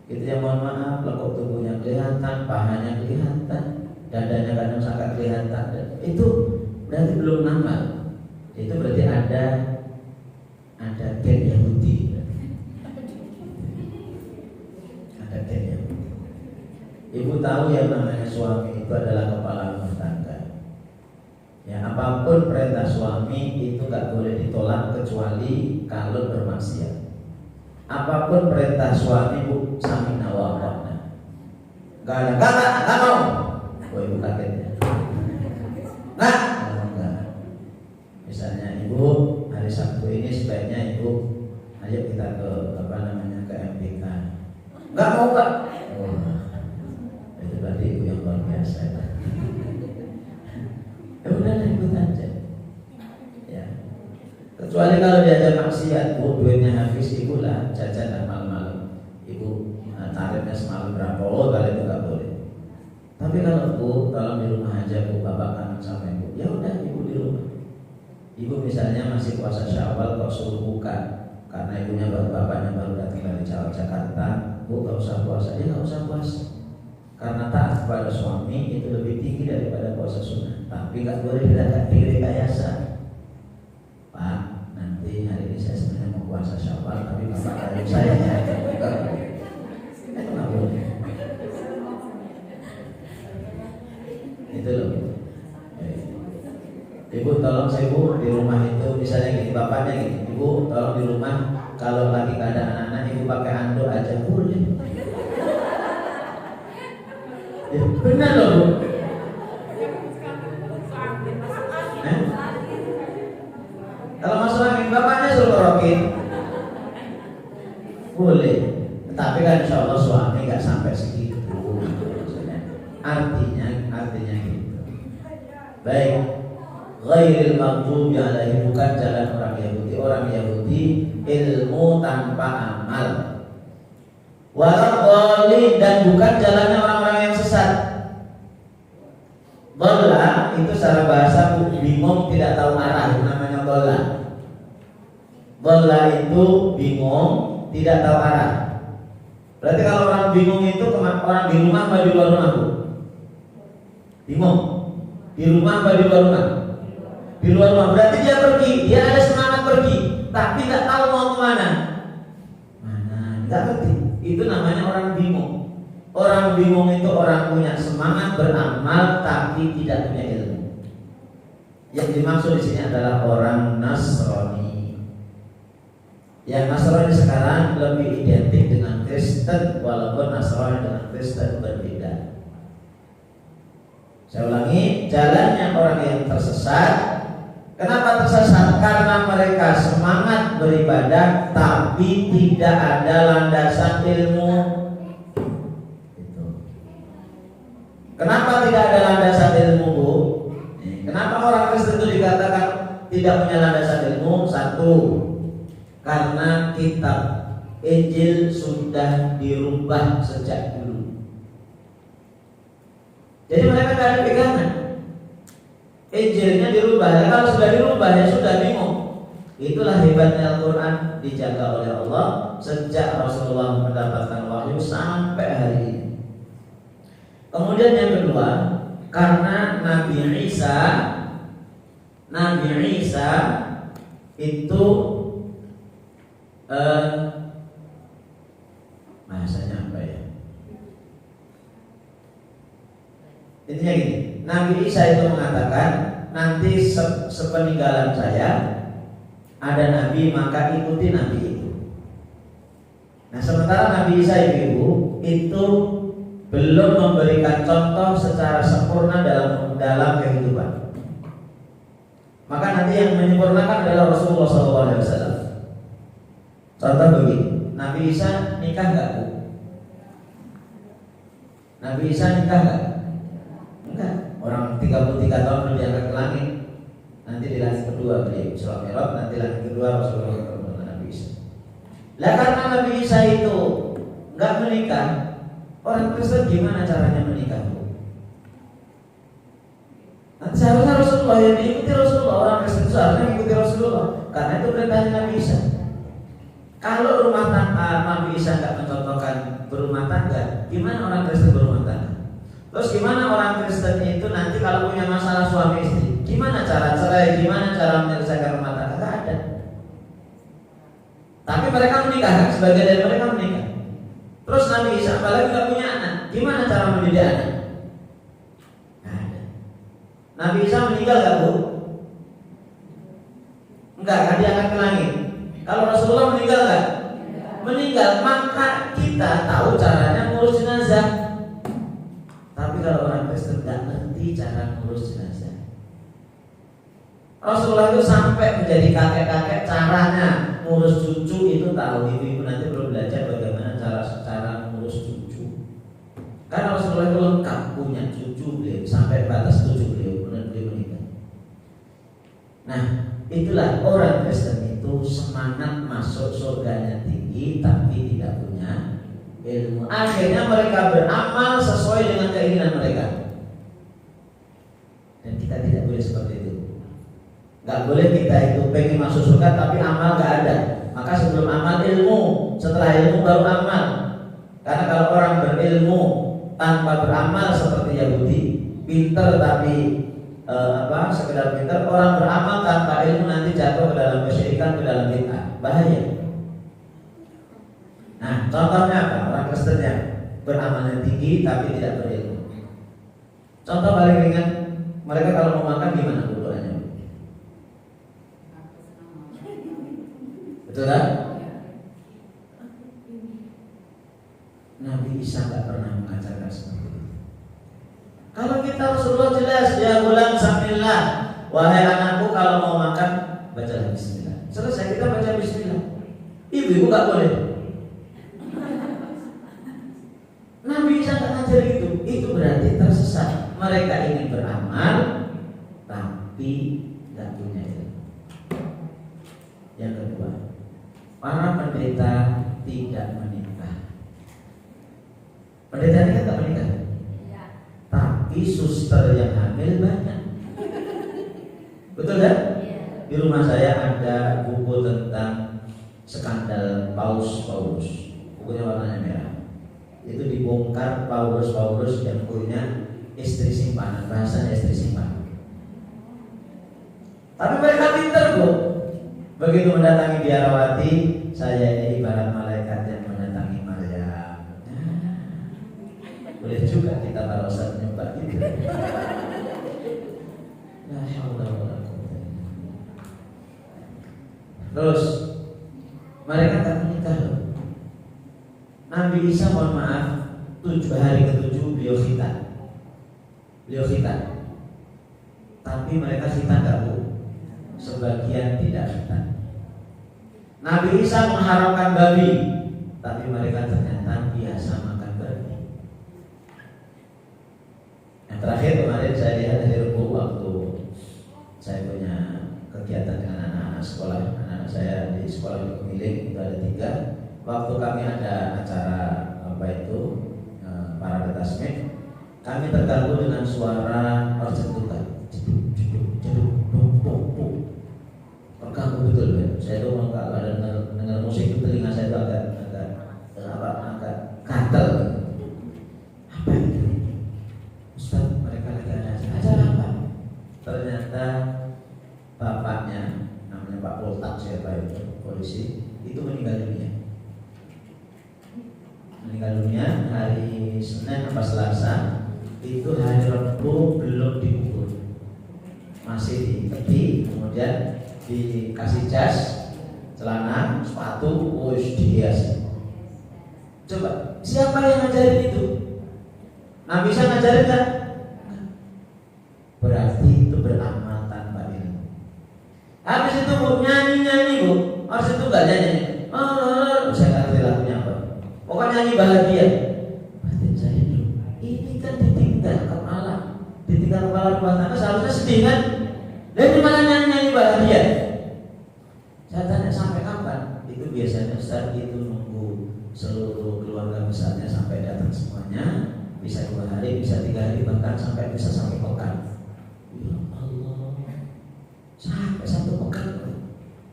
Itu yang mohon maaf, lekuk tubuhnya kelihatan, pahanya kelihatan, dadanya kadang sangat kelihatan. Itu berarti belum amal. Itu berarti ada gen Yahudi. Ada gen Yahudi. Ibu tahu yang namanya suami itu adalah kepala rumah tangga. Ya, apapun perintah suami itu nggak boleh ditolak kecuali kalau bermaksiat. Apapun perintah suami Bu, samina wa ata'na. Enggak mau. Oh, ibu kaget ya. Enggak. Misalnya ibu hari Sabtu ini sebaiknya ibu ayo kita ke ke MPK. Enggak mau Pak. Oh, itu berarti ibu yang luar biasa. Ya udah ikut aja. Ya. Kecuali kalau diajak maksiat, Bu, duitnya habis, ibu lah jajan malam-malam. Ibu tarifnya semalam berapa? Oh, kalau itu nggak boleh. Tapi kalau Bu, tolong di rumah aja Bu, bapak kangen sama ibu. Ya udah, ibu di rumah. Ibu misalnya masih puasa Syawal kok suruh buka karena bapaknya baru datang dari Jakarta. Bu, nggak usah puasa, dia nggak usah puasa. Karena taat kepada suami itu lebih tinggi daripada puasa sunnah. Tapi nggak boleh direkayasa. Pak, nanti hari ini saya sebenarnya mau puasa Syawal, tapi bapak kalian saya nggak boleh. Itu loh. Ibu tolong saya Bu, di rumah itu misalnya gini, bapaknya gini, Ibu tolong di rumah kalau lagi gak ada anak-anak, ibu pakai anduk aja boleh. Ya, benar loh Bu. Kalau masalah bapaknya suruh rokin boleh. Tapi kan insya Allah suami nggak sampai segitu. Artinya gitu. Baik. Ghairil maghdubi alaihim, bukan jalan orang Yahudi. Orang Yahudi ilmu tanpa amal. Waladhdallin, dan bukan jalannya orang-orang yang sesat. Dhalla itu secara bahasa bingung, tidak tahu arah, namanya dhalla. Dhalla itu bingung, tidak tahu arah. Berarti kalau orang bingung itu orang di rumah apa di luar rumah, Bu? Bingung. Di rumah apa di luar rumah? Di luar rumah. Berarti dia pergi, dia ada semangat pergi, tapi nggak tahu mau kemana. Nggak ngerti. Itu namanya orang bingung. Orang bingung itu orang punya semangat beramal tapi tidak punya ilmu. Yang dimaksud di sini adalah orang Nasrani. Yang Nasrani sekarang lebih identik dengan Kristen, walaupun Nasrani dengan Kristen berbeda. Saya ulangi, jalannya orang yang tersesat. Kenapa tersesat? Karena mereka semangat beribadah tapi tidak ada landasan ilmu. Kenapa tidak ada landasan ilmu, Bu? Kenapa orang Kristen itu dikatakan tidak punya landasan ilmu? Satu, karena kitab Injil sudah dirubah sejak dulu. Jadi mereka tidak ada pegangan. Injilnya dirubah. Ya, kalau sudah dirubah ya sudah bingung. Itulah hebatnya Al-Quran, dijaga oleh Allah sejak Rasulullah mendapatkan wahyu sampai hari ini. Kemudian yang kedua, karena Nabi Isa itu bahasanya apa ya? Intinya gini, Nabi Isa itu mengatakan nanti sepeninggalan saya ada nabi, maka ikuti nabi itu. Nah, sementara Nabi Isa itu belum memberikan contoh secara sempurna dalam kehidupan. Maka nanti yang menyempurnakan adalah Rasulullah SAW. Contoh begini, Nabi Isa nikah nggak, Bu? Nabi Isa nikah nggak? Enggak. Orang 33 tahun belum diangkat ke langit. Nanti di langit kedua beliau Isra Mi'raj, nanti langit kedua Rasulullah ketemu dengan Nabi Isa. Lah karena Nabi Isa itu nggak menikah, orang Kristen gimana caranya menikah, Bu? Nanti seharusnya Rasulullah yang diikuti Rasulullah. Orang Kristen itu seharusnya mengikuti Rasulullah, karena itu perintahnya Nabi Isa. Kalau rumah tangga Nabi Isa nggak mencontohkan berumah tangga, gimana orang Kristen berumah tangga? Terus gimana orang Kristen itu nanti kalau punya masalah suami istri, gimana cara cerai, gimana cara menyelesaikan rumah tangga? Nggak ada. Tapi mereka menikah, kan? Sebagian dari mereka menikah. Terus Nabi Isa apalagi nggak punya anak, gimana cara mendidik anak? Nggak ada. Nabi Isa meninggal nggak, Bu? Enggak, kan diangkat ke langit. Kalau Rasulullah meninggal nggak? Meninggal, maka kita tahu caranya ngurus jenazah. Tapi kalau orang Kristen nggak ngerti cara ngurus jenazah. Rasulullah itu sampai menjadi kakek-kakek, caranya ngurus cucu itu tahu. Ibu-ibu nanti perlu belajar bagaimana cara ngurus cucu. Karena Rasulullah itu lengkap punya cucu beliau sampai batas cucu beliau meninggal. Nah, itulah orang Kristen itu semangat masuk surganya tinggi tapi tidak punya ilmu. Akhirnya mereka beramal sesuai dengan keinginan mereka. Dan kita tidak boleh seperti itu. Gak boleh kita itu pengen masuk surga tapi amal gak ada. Maka sebelum amal ilmu, setelah ilmu baru amal. Karena kalau orang berilmu tanpa beramal seperti Yahudi, pinter tapi sekedar pinter, orang beramal tanpa ilmu nanti jatuh ke dalam kesyirikan, ke dalam bid'ah. Bahaya. Nah, contohnya apa? Orang Kristen yang beramalnya tinggi tapi tidak berilmu. Contoh paling ringan, mereka kalau mau makan gimana doanya? Betul kan? Nabi Isa nggak pernah mengajarkan seperti itu. Kalau kita Rasulullah jelas, ya gulam samillah, wahai anakku kalau mau makan baca bismillah. Selesai kita baca bismillah. Ibu nggak boleh. ngajar itu berarti tersesat. Mereka ingin beramal tapi tidak punya ilmu. Yang kedua, para pendeta tidak menikah. Pendeta ini kan tak menikah, tapi suster yang hamil banyak. Betul kan? Di rumah saya ada buku tentang skandal Paus. Bukunya warnanya merah. Itu dibongkar Paulus yang punya istri simpanan, bahasanya istri simpanan. Tapi mereka pintar kok. Begitu mendatangi biarawati, saya ini ibarat malaikat yang mendatangi Maryam. Boleh juga kita para ustaz nyoba gitu. La haula wala quwwata. Terus mereka tak menikah loh. Nabi Isa, mohon maaf, 7 hari ke-7 beliau khitan. Tapi mereka khitan gak bu? Sebagian tidak khitan. Nabi Isa mengharamkan babi, tapi mereka ternyata biasa makan babi. Yang terakhir kemarin saya lihat dari Rebo waktu saya punya kegiatan dengan anak-anak sekolah. Anak-anak saya di sekolah di Pemilik itu ada 3. Waktu kami ada acara para tasmid, kami terganggu dengan suara percentukan, terganggu betul ya. Saya itu kalau ada dengar musik itu telinga saya itu agak gatal. Apa itu? Ustaz, mereka lagi ada acara apa? Ternyata bapaknya, namanya Pak Poltak siapa itu, polisi, itu meninggal dunia hari Senin apa Selasa. Itu hari Rabu belum dikubur, masih dipeti, kemudian dikasih jas, celana, sepatu, dihias. Coba siapa yang ngajarin itu? Nabi bisa ngajarin kan? Berarti itu beramal tanpa ilmu. Habis itu bu nyanyi bu, harus itu gak nyanyi. Saya nggak ngerti lagunya apa. Pokoknya nyanyi bahagia. Batin saya dulu. Ini kan ditinggal kepala rumah tangga, seharusnya sedih kan? Dan dimana nyanyi bahagia? Saya tanya sampai kapan? Itu biasanya Ustaz itu nunggu seluruh keluarga besarnya sampai datang semuanya. Bisa 2 hari, bisa 3 hari, bahkan bisa sampai pekan. Ya Allah, sampai 1 pekan.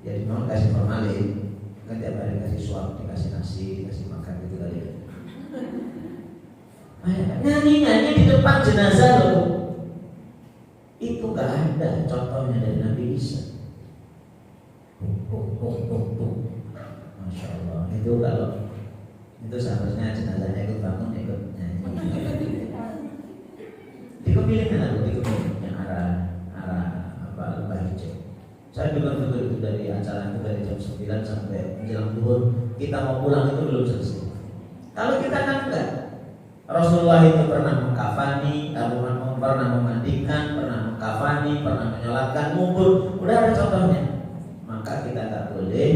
Jadi memang kasih formalin. Kan tiap hari kasih suap, dikasih nasi, dikasih makan gitu kali ya. Nyanyi di depan jenazah loh. Itu gak ada contohnya dari Nabi Isa. Masya Allah. Itu kalau itu seharusnya jenazahnya ikut bangun, ikut nyanyi. Di Pemilik yang arah Lembah Hijau. Saya dengar itu dari acara itu dari jam 9 sampai menjelang zuhur. Kita mau pulang itu belum selesai. Kalau kita kan enggak. Rasulullah itu pernah mengkafani, pernah memandikan, pernah mengkafani, pernah menyolatkan, ngubur. Udah ada contohnya. Maka kita tak boleh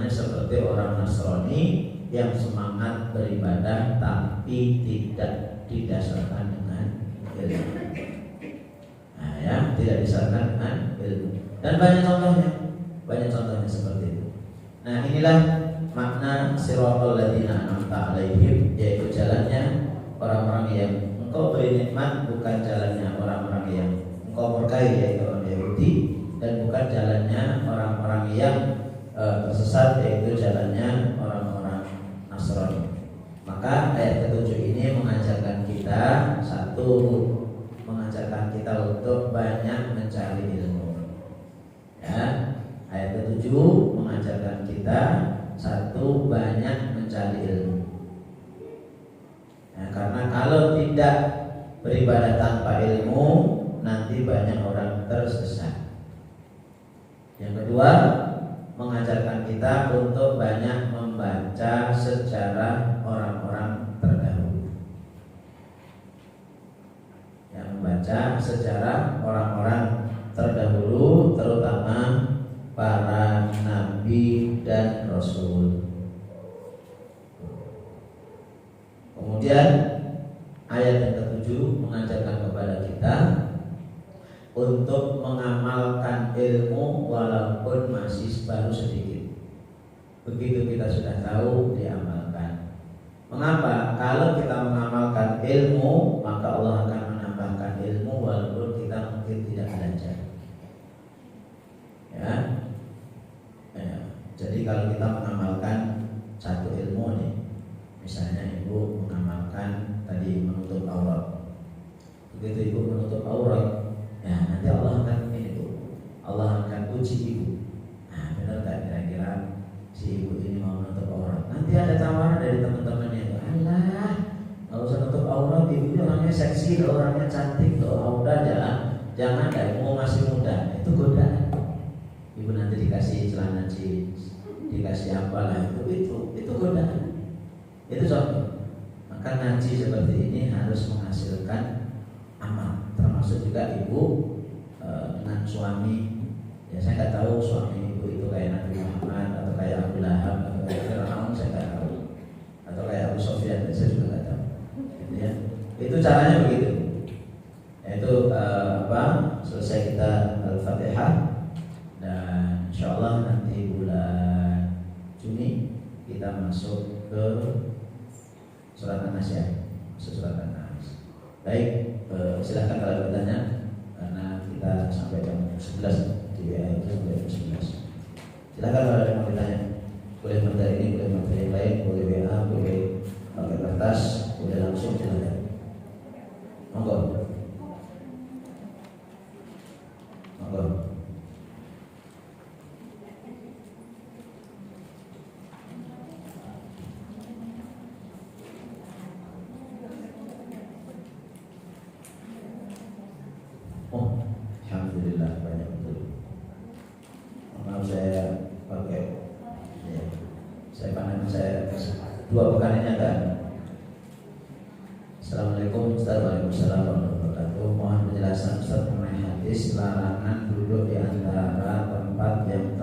seperti orang Nasrani yang semangat beribadah tapi tidak didasarkan dengan ilmu. Tidak disahkan dengan ilmu. Dan banyak contohnya seperti itu. Nah, inilah makna siratal ladzina an'amta 'alaihim, yaitu jalannya orang-orang yang engkau beri nikmat, bukan jalannya orang-orang yang engkau berkahi, yaitu orang Yahudi, dan bukan jalannya orang-orang yang tersesat, yaitu jalannya orang-orang Nasrani. Maka ayat ke-7 ini mengajarkan kita mengajarkan kita untuk banyak mencari ilmu. Ya, ayat ke-7 mengajarkan kita banyak mencari ilmu. Ya, karena kalau tidak beribadah tanpa ilmu, nanti banyak orang tersesat. Yang kedua, mengajarkan kita untuk banyak membaca sejarah orang-orang terdahulu. Membaca sejarah orang-orang terdahulu, terutama para nabi dan rasul. Kemudian Kemudian ayat yang ketujuh mengajarkan kepada kita untuk mengamalkan ilmu walaupun masih baru sedikit. Begitu kita sudah tahu, diamalkan. Mengapa? Kalau kita mengamalkan ilmu, maka Allah akan menambahkan ilmu walaupun kita mungkin tidak belajar. Ya. Jadi kalau kita mengamalkan satu ilmu nih, misalnya ibu mengamalkan tadi menutup aurat. Begitu ibu menutup aurat, ya nanti Allah akan Allah akan uji ibu. Nah, benar tak kira-kira si ibu ini mau menutup aurat? Nanti ada tawaran dari teman-temannya, alah, nggak usah nutup aurat, ibu ini orangnya seksi, orangnya cantik, udah jangan ibu masih muda, itu godaan. Ibu nanti dikasih celana jeans, dikasih apalah, itu godaan. Itu contoh. Maka ngaji seperti ini harus menghasilkan amal, termasuk juga ibu dengan suami. Ya saya nggak tahu suami ibu itu kayak Nabi Muhammad atau kayak Abu Lahab atau kayak Fir'aun, saya nggak tahu, atau kayak Abu Sufyan, saya juga nggak tahu. Gitu ya. Itu caranya begitu. Yaitu selesai kita Al-Fatihah dan insyaallah nanti bulan Juni kita masuk ke surat An-Nas ya, masuk surat An-Nas. Baik, silakan kalau bertanya karena kita sampai jam 11 di WA itu sampai jam 11. Silakan kalau ada yang mau bertanya. Boleh materi ini, boleh materi yang lain, boleh WA, boleh pakai kertas, boleh langsung silakan. Monggo. Monggo. Oh, alhamdulillah banyak betul. Maaf saya pakai, ya, saya pandangan saya 2 pekan ini ada. Assalamualaikum Ustaz, waalaikumsalam warahmatullahi wabarakatuh. Mohon penjelasan Ustaz mengenai hadis larangan duduk di antara tempat yang